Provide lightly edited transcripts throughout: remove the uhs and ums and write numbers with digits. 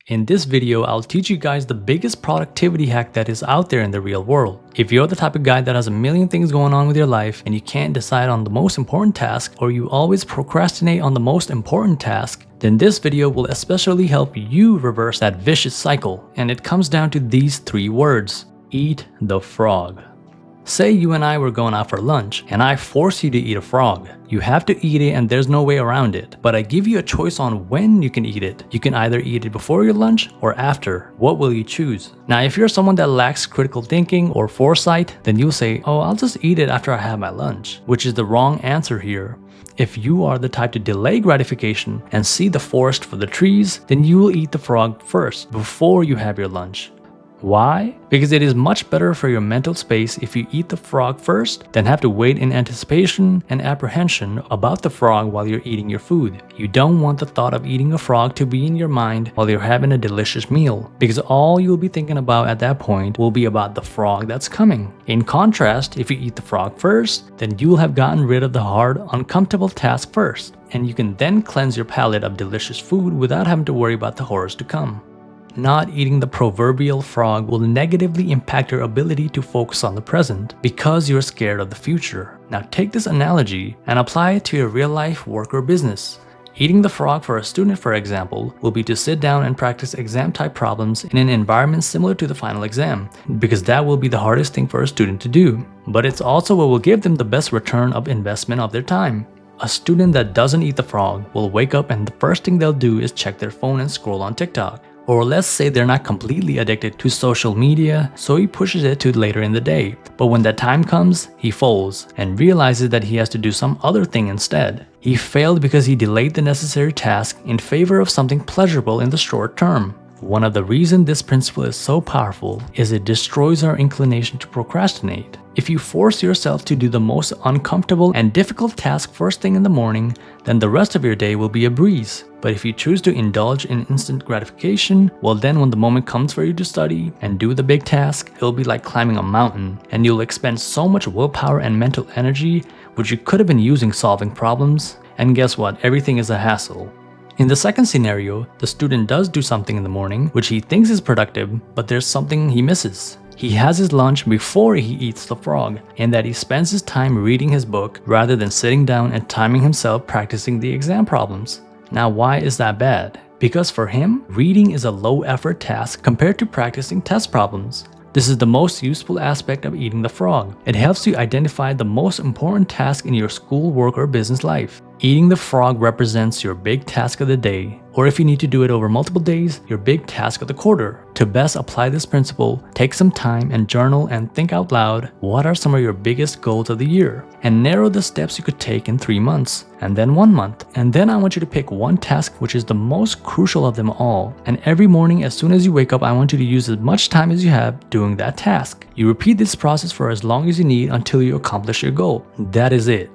In this video, I'll teach you guys the biggest productivity hack that is out there in the real world. If you're the type of guy that has a million things going on with your life and you can't decide on the most important task, or you always procrastinate on the most important task, then this video will especially help you reverse that vicious cycle. And it comes down to these 3 words: eat the frog. Say you and I were going out for lunch and I force you to eat a frog. You have to eat it and there's no way around it. But I give you a choice on when you can eat it. You can either eat it before your lunch or after. What will you choose? Now, if you're someone that lacks critical thinking or foresight, then you'll say, oh, I'll just eat it after I have my lunch, which is the wrong answer here. If you are the type to delay gratification and see the forest for the trees, then you will eat the frog first before you have your lunch. Why? Because it is much better for your mental space if you eat the frog first than have to wait in anticipation and apprehension about the frog while you're eating your food. You don't want the thought of eating a frog to be in your mind while you're having a delicious meal, because all you'll be thinking about at that point will be about the frog that's coming. In contrast, if you eat the frog first, then you'll have gotten rid of the hard, uncomfortable task first, and you can then cleanse your palate of delicious food without having to worry about the horrors to come. Not eating the proverbial frog will negatively impact your ability to focus on the present because you're scared of the future. Now take this analogy and apply it to your real life, work, or business. Eating the frog for a student, for example, will be to sit down and practice exam type problems in an environment similar to the final exam, because that will be the hardest thing for a student to do. But it's also what will give them the best return of investment of their time. A student that doesn't eat the frog will wake up and the first thing they'll do is check their phone and scroll on TikTok. Or let's say they're not completely addicted to social media, so he pushes it to later in the day. But when that time comes, he folds and realizes that he has to do some other thing instead. He failed because he delayed the necessary task in favor of something pleasurable in the short term. One of the reasons this principle is so powerful is it destroys our inclination to procrastinate. If you force yourself to do the most uncomfortable and difficult task first thing in the morning, then the rest of your day will be a breeze. But if you choose to indulge in instant gratification, well then when the moment comes for you to study and do the big task, it'll be like climbing a mountain, and you'll expend so much willpower and mental energy which you could have been using solving problems, and guess what? Everything is a hassle. In the second scenario, the student does do something in the morning which he thinks is productive, but there's something he misses. He has his lunch before he eats the frog, and that he spends his time reading his book rather than sitting down and timing himself practicing the exam problems. Now, why is that bad? Because for him, reading is a low-effort task compared to practicing test problems. This is the most useful aspect of eating the frog. It helps you identify the most important task in your school, work, or business life. Eating the frog represents your big task of the day, or if you need to do it over multiple days, your big task of the quarter. To best apply this principle, take some time and journal and think out loud, what are some of your biggest goals of the year? And narrow the steps you could take in 3 months, and then 1 month. And then I want you to pick one task which is the most crucial of them all. And every morning as soon as you wake up, I want you to use as much time as you have doing that task. You repeat this process for as long as you need until you accomplish your goal. That is it.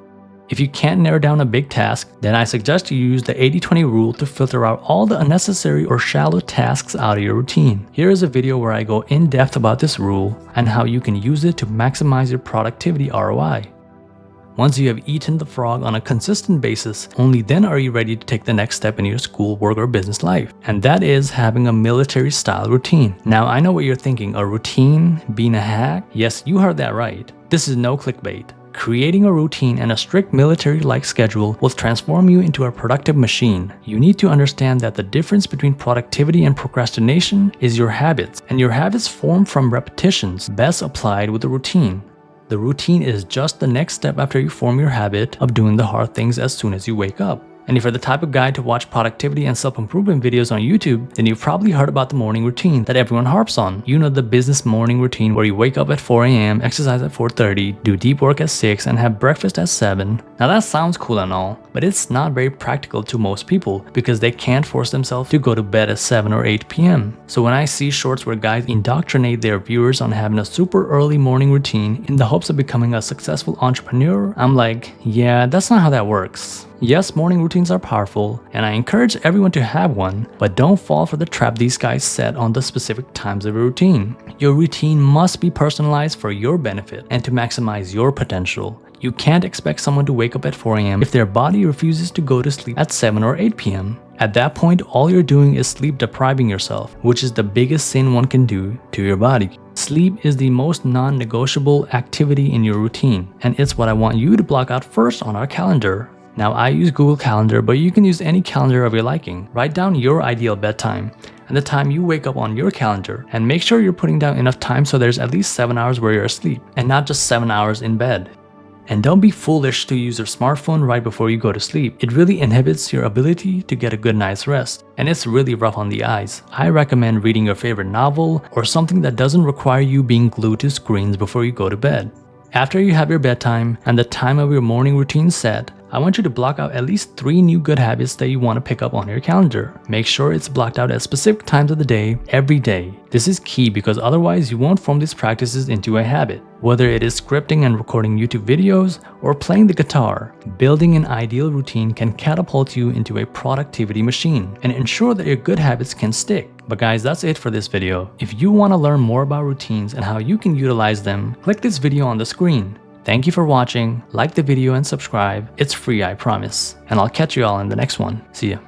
If you can't narrow down a big task, then I suggest you use the 80-20 rule to filter out all the unnecessary or shallow tasks out of your routine. Here is a video where I go in depth about this rule and how you can use it to maximize your productivity ROI. Once you have eaten the frog on a consistent basis, only then are you ready to take the next step in your school, work, or business life. And that is having a military-style routine. Now, I know what you're thinking, a routine? Being a hack? Yes, you heard that right. This is no clickbait. Creating a routine and a strict military-like schedule will transform you into a productive machine. You need to understand that the difference between productivity and procrastination is your habits, and your habits form from repetitions best applied with a routine. The routine is just the next step after you form your habit of doing the hard things as soon as you wake up. And if you're the type of guy to watch productivity and self-improvement videos on YouTube, then you've probably heard about the morning routine that everyone harps on. You know, the business morning routine where you wake up at 4 a.m., exercise at 4:30, do deep work at 6, and have breakfast at 7. Now that sounds cool and all, but it's not very practical to most people because they can't force themselves to go to bed at 7 or 8 p.m. So when I see shorts where guys indoctrinate their viewers on having a super early morning routine in the hopes of becoming a successful entrepreneur, I'm like, yeah, that's not how that works. Yes, morning routines are powerful, and I encourage everyone to have one, but don't fall for the trap these guys set on the specific times of a routine. Your routine must be personalized for your benefit and to maximize your potential. You can't expect someone to wake up at 4 a.m. if their body refuses to go to sleep at 7 or 8 p.m. At that point, all you're doing is sleep depriving yourself, which is the biggest sin one can do to your body. Sleep is the most non-negotiable activity in your routine, and it's what I want you to block out first on our calendar. Now, I use Google Calendar, but you can use any calendar of your liking. Write down your ideal bedtime and the time you wake up on your calendar, and make sure you're putting down enough time so there's at least 7 hours where you're asleep and not just 7 hours in bed. And don't be foolish to use your smartphone right before you go to sleep. It really inhibits your ability to get a good night's rest, and it's really rough on the eyes. I recommend reading your favorite novel or something that doesn't require you being glued to screens before you go to bed. After you have your bedtime and the time of your morning routine set, I want you to block out at least 3 new good habits that you want to pick up on your calendar. Make sure it's blocked out at specific times of the day, every day. This is key because otherwise you won't form these practices into a habit. Whether it is scripting and recording YouTube videos or playing the guitar, building an ideal routine can catapult you into a productivity machine and ensure that your good habits can stick. But guys, that's it for this video. If you want to learn more about routines and how you can utilize them, click this video on the screen. Thank you for watching, like the video and subscribe. It's free, I promise. And I'll catch you all in the next one. See ya.